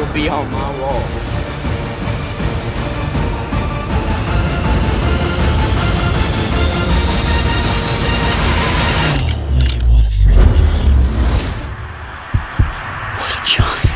will be on my wall. What a friend. What a giant.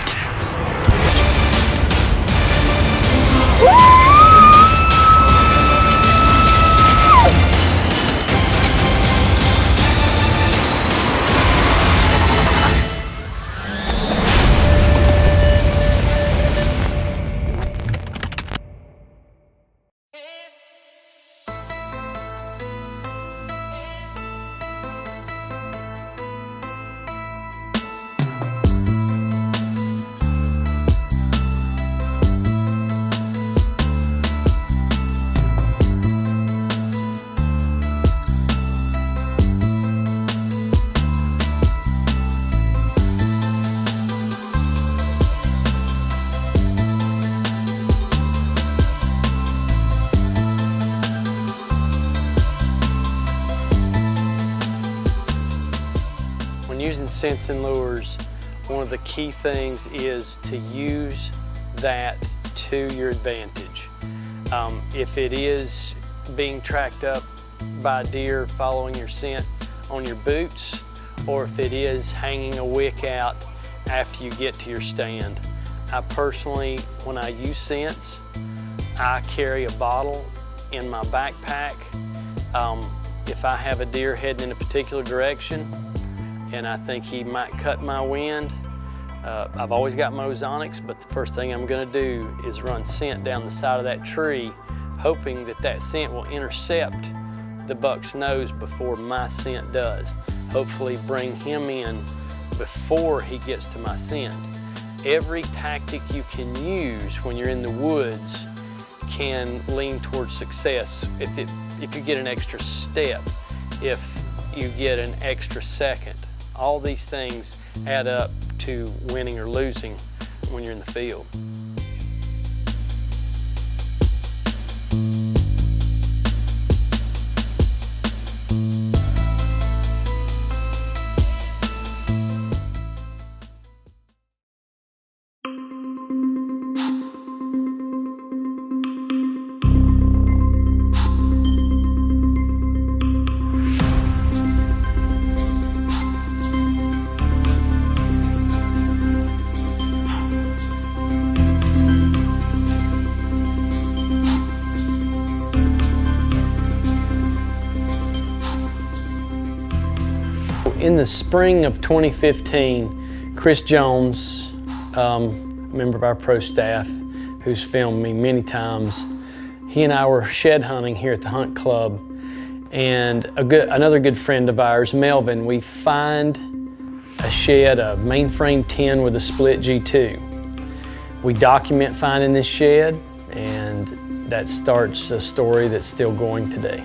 When using scents and lures, one of the key things is to use that to your advantage. If it is being tracked up by deer following your scent on your boots, or if it is hanging a wick out after you get to your stand. I personally, when I use scents, I carry a bottle in my backpack. If I have a deer heading in a particular direction and I think he might cut my wind, I've always got my ozonics, but the first thing I'm gonna do is run scent down the side of that tree, hoping that that scent will intercept the buck's nose before my scent does. Hopefully bring him in before he gets to my scent. Every tactic you can use when you're in the woods can lean towards success. If you get an extra step, if you get an extra second, all these things add up to winning or losing when you're in the field. In the spring of 2015, Chris Jones, a member of our pro staff who's filmed me many times, he and I were shed hunting here at the Hunt Club, and another good friend of ours, Melvin, we find a shed, a mainframe 10 with a split G2. We document finding this shed, and that starts a story that's still going today.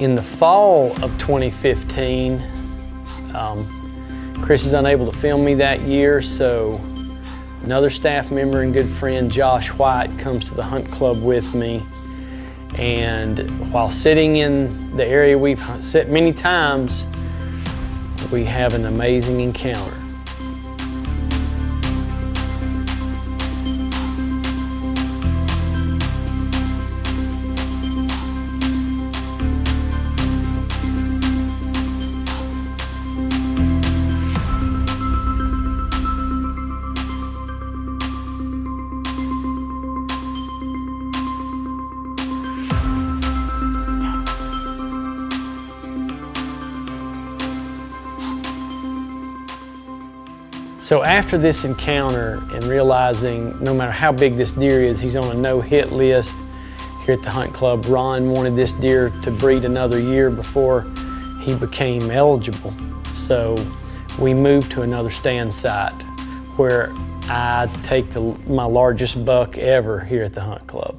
In the fall of 2015, Chris is unable to film me that year, so another staff member and good friend, Josh White, comes to the Hunt Club with me. And while sitting in the area we've sat many times, we have an amazing encounter. So after this encounter and realizing no matter how big this deer is, he's on a no-hit list here at the Hunt Club, Ron wanted this deer to breed another year before he became eligible. So we moved to another stand site where I take my largest buck ever here at the Hunt Club.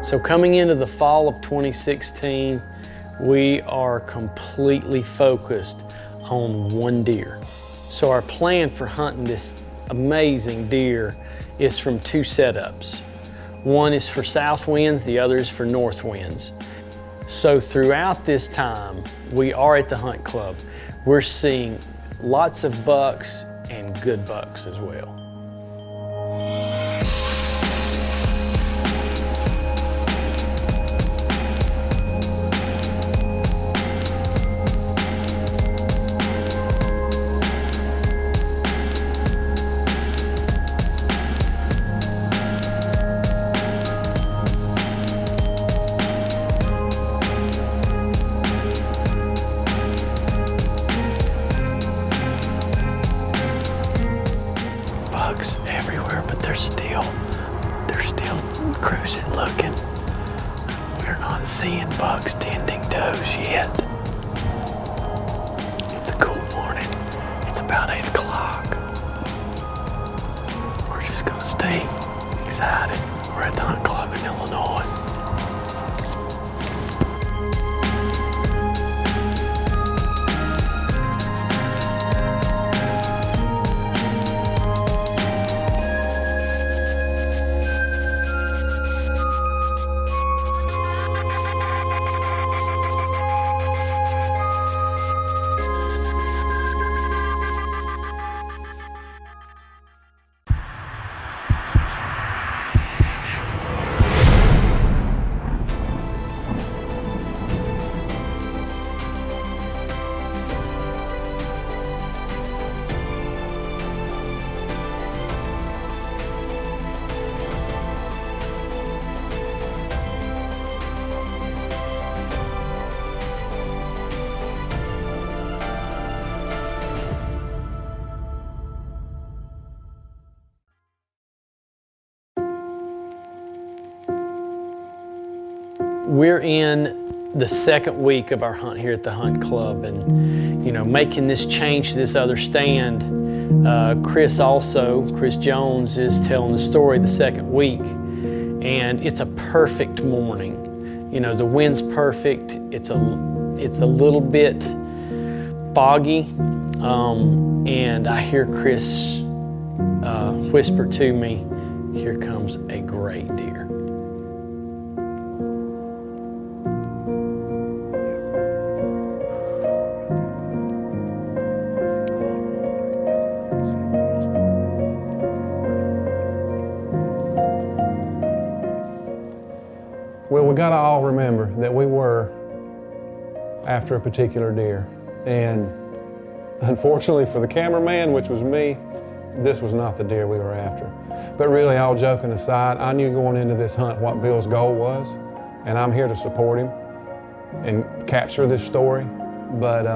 So So coming into the fall of 2016, we are completely focused on one deer. So our plan for hunting this amazing deer is from two setups. One is for south winds, the other is for north winds. So throughout this time, we are at the hunt club. We're seeing lots of bucks and good bucks as well. Bugs everywhere, but they're still cruising looking. We're not seeing bugs tending does yet. It's a cool morning. It's about 8 o'clock. We're just gonna stay excited. We're at the hunt club in Illinois. We're in the second week of our hunt here at the hunt club, and making this change to this other stand. Chris Jones is telling the story the second week, and it's a perfect morning. The wind's perfect. It's a little bit foggy, and I hear Chris whisper to me, "Here comes a great deer." Well, we gotta all remember that we were after a particular deer. And unfortunately for the cameraman, which was me, this was not the deer we were after. But really, all joking aside, I knew going into this hunt what Bill's goal was, and I'm here to support him and capture this story. But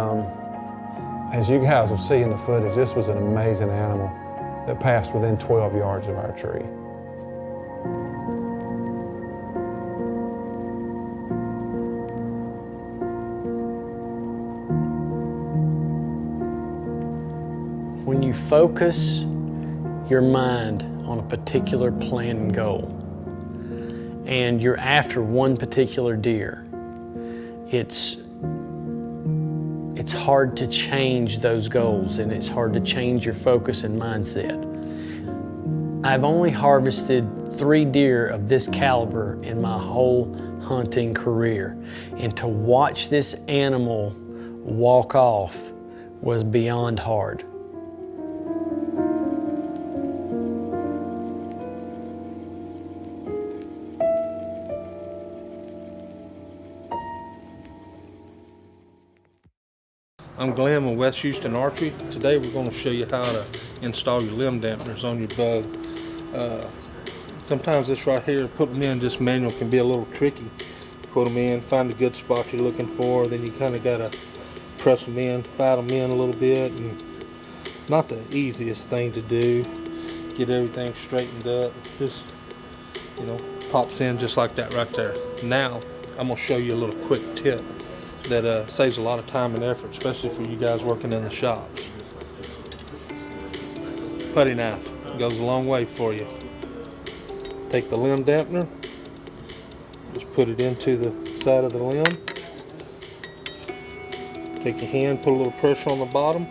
as you guys will see in the footage, this was an amazing animal that passed within 12 yards of our tree. When you focus your mind on a particular plan and goal, and you're after one particular deer, it's hard to change those goals, and it's hard to change your focus and mindset. I've only harvested 3 deer of this caliber in my whole hunting career, and to watch this animal walk off was beyond hard. I'm Glenn with West Houston Archery. Today we're going to show you how to install your limb dampeners on your bow. Sometimes this right here, put them in just manual, can be a little tricky. Put them in, find a good spot you're looking for, then you kind of got to press them in, fight them in a little bit, and not the easiest thing to do. Get everything straightened up, just pops in just like that right there. Now I'm going to show you a little quick tip that saves a lot of time and effort, especially for you guys working in the shops. Putty knife goes a long way for you. Take the limb dampener, put it into the side of the limb. Take your hand, put a little pressure on the bottom,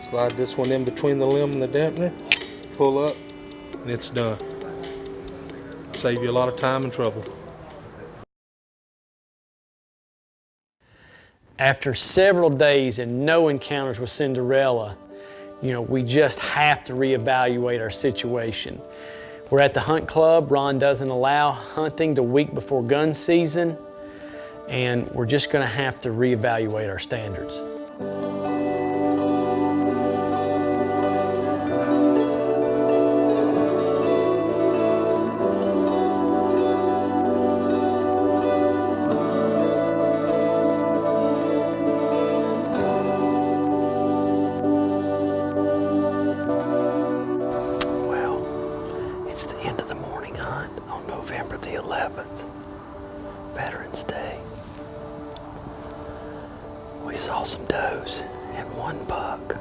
slide this one in between the limb and the dampener, pull up, and it's done. Save you a lot of time and trouble. After several days and no encounters with Cinderella, we just have to reevaluate our situation. We're at the hunt club. Ron doesn't allow hunting the week before gun season, and we're just going to have to reevaluate our standards. It's the end of the morning hunt on November the 11th, Veterans Day. We saw some does and one buck,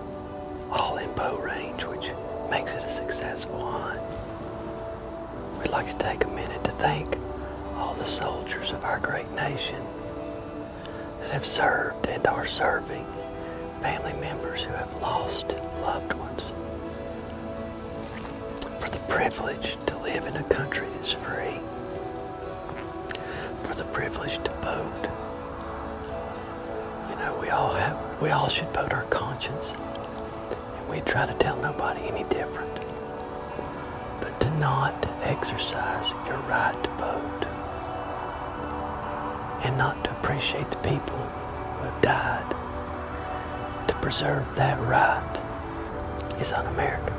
all in bow range, which makes it a successful hunt. We'd like to take a minute to thank all the soldiers of our great nation that have served and are serving, family members who have lost loved ones, for the privilege to live in a country that's free, for the privilege to vote. We all should vote our conscience, and we try to tell nobody any different. But to not exercise your right to vote and not to appreciate the people who have died to preserve that right is un-American.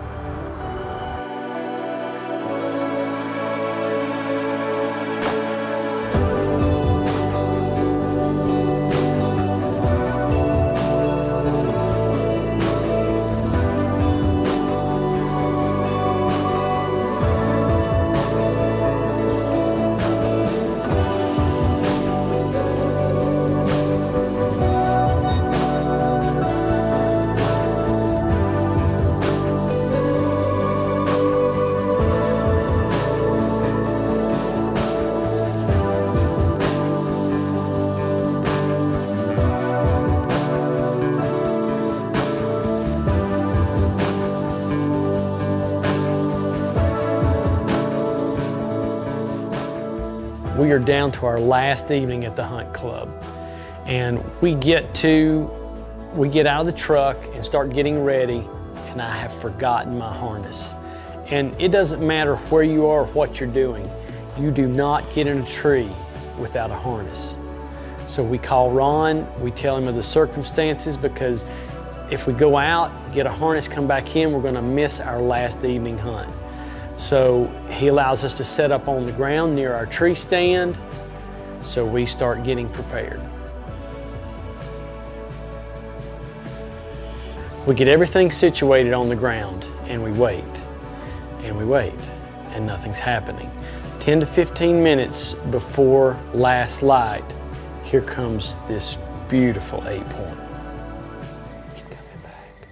We are down to our last evening at the hunt club, and we get out of the truck and start getting ready, and I have forgotten my harness. And it doesn't matter where you are or what you're doing, you do not get in a tree without a harness. So we call Ron, we tell him of the circumstances, because if we go out, get a harness, come back in, we're gonna miss our last evening hunt. So he allows us to set up on the ground near our tree stand, so we start getting prepared. We get everything situated on the ground, and we wait, and nothing's happening. 10 to 15 minutes before last light, here comes this beautiful 8-point. He's coming back.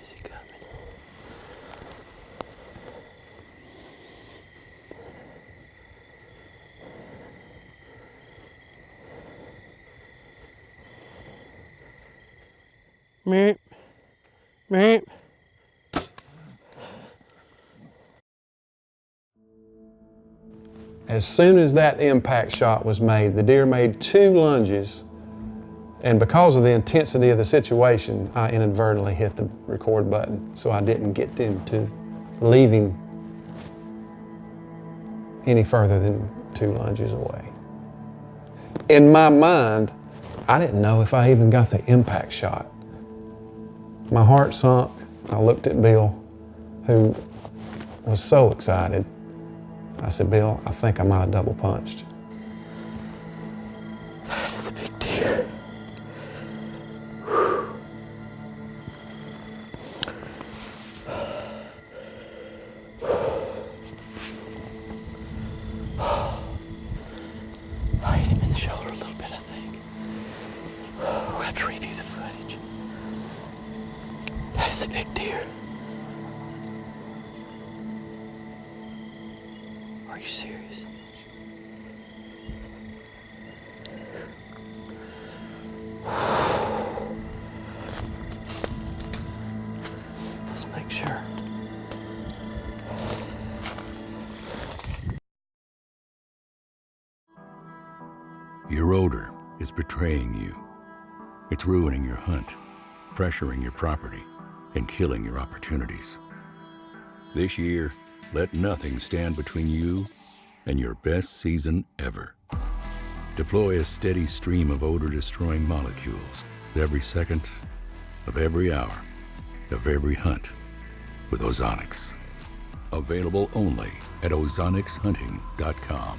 Is he coming? Meep, meep. As soon as that impact shot was made, the deer made 2 lunges, and because of the intensity of the situation, I inadvertently hit the record button, so I didn't get them to leave him any further than 2 lunges away. In my mind, I didn't know if I even got the impact shot. My heart sunk. I looked at Bill, who was so excited. I said, Bill, I think I might have double punched. That is a big deer. That is a big deer. Are you serious? Let's make sure. Your odor is betraying you. It's ruining your hunt, pressuring your property, and killing your opportunities. This year, let nothing stand between you and your best season ever. Deploy a steady stream of odor-destroying molecules every second of every hour of every hunt with Ozonics. Available only at OzonicsHunting.com.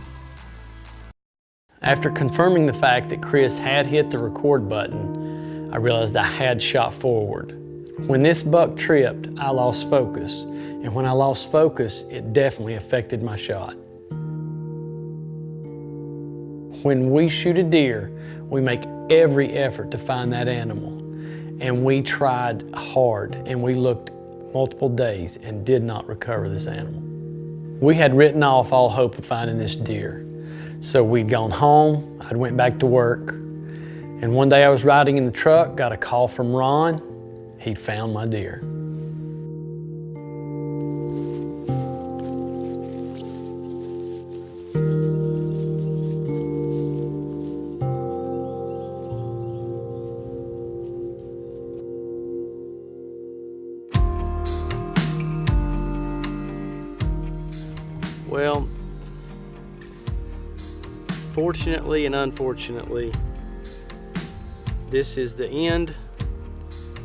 After confirming the fact that Chris had hit the record button, I realized I had shot forward. When this buck tripped, I lost focus. And when I lost focus, it definitely affected my shot. When we shoot a deer, we make every effort to find that animal. And we tried hard, and we looked multiple days and did not recover this animal. We had written off all hope of finding this deer. So we'd gone home, I'd went back to work, and one day I was riding in the truck, got a call from Ron. He found my deer. Well, fortunately and unfortunately, this is the end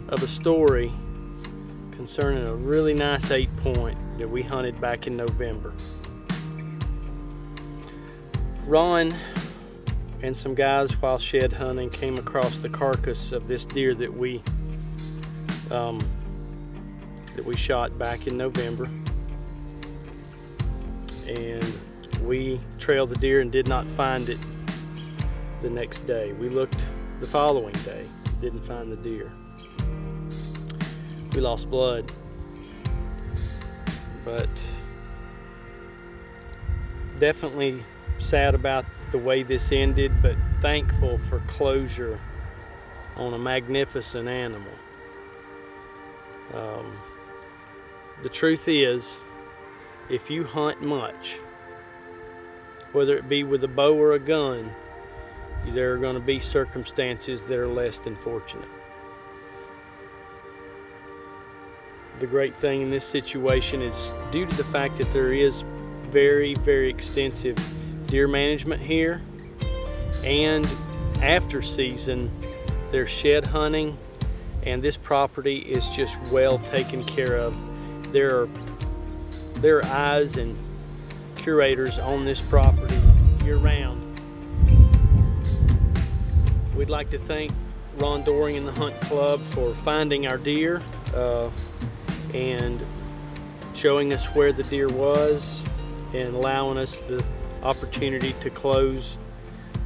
of a story concerning a really nice 8-point that we hunted back in November. Ron and some guys while shed hunting came across the carcass of this deer that we shot back in November, and we trailed the deer and did not find it the next day. We looked the following day, didn't find the deer. We lost blood, but definitely sad about the way this ended, but thankful for closure on a magnificent animal. The truth is, if you hunt much, whether it be with a bow or a gun, there are going to be circumstances that are less than fortunate. The great thing in this situation is due to the fact that there is very, very extensive deer management here, and after season there's shed hunting, and this property is just well taken care of. There are eyes and curators on this property year-round. We'd like to thank Ron Doring and the Hunt Club for finding our deer and showing us where the deer was and allowing us the opportunity to close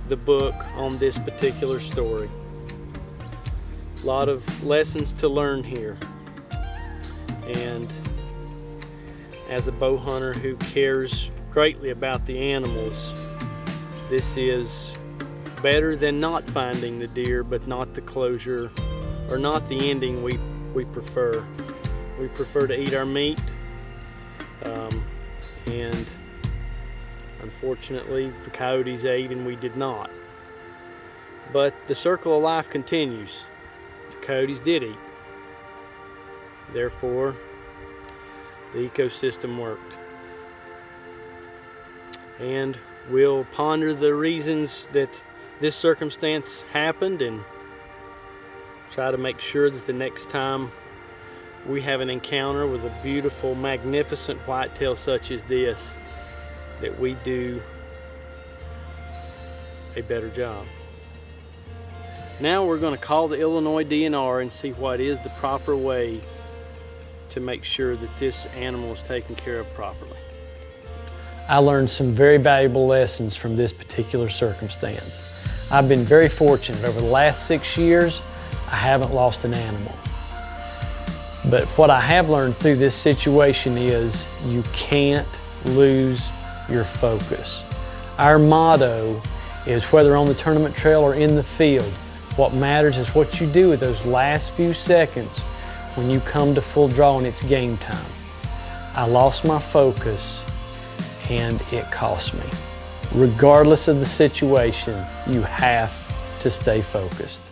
the book on this particular story. A lot of lessons to learn here, and as a bow hunter who cares greatly about the animals, this is better than not finding the deer, but not the closure or not the ending we prefer. We prefer to eat our meat, and unfortunately the coyotes ate and we did not. But the circle of life continues. The coyotes did eat. Therefore, the ecosystem worked. And we'll ponder the reasons that this circumstance happened and try to make sure that the next time we have an encounter with a beautiful, magnificent whitetail such as this, that we do a better job. Now we're going to call the Illinois DNR and see what is the proper way to make sure that this animal is taken care of properly. I learned some very valuable lessons from this particular circumstance. I've been very fortunate. Over the last 6 years, I haven't lost an animal. But what I have learned through this situation is you can't lose your focus. Our motto is whether on the tournament trail or in the field, what matters is what you do with those last few seconds when you come to full draw and it's game time. I lost my focus and it cost me. Regardless of the situation, you have to stay focused.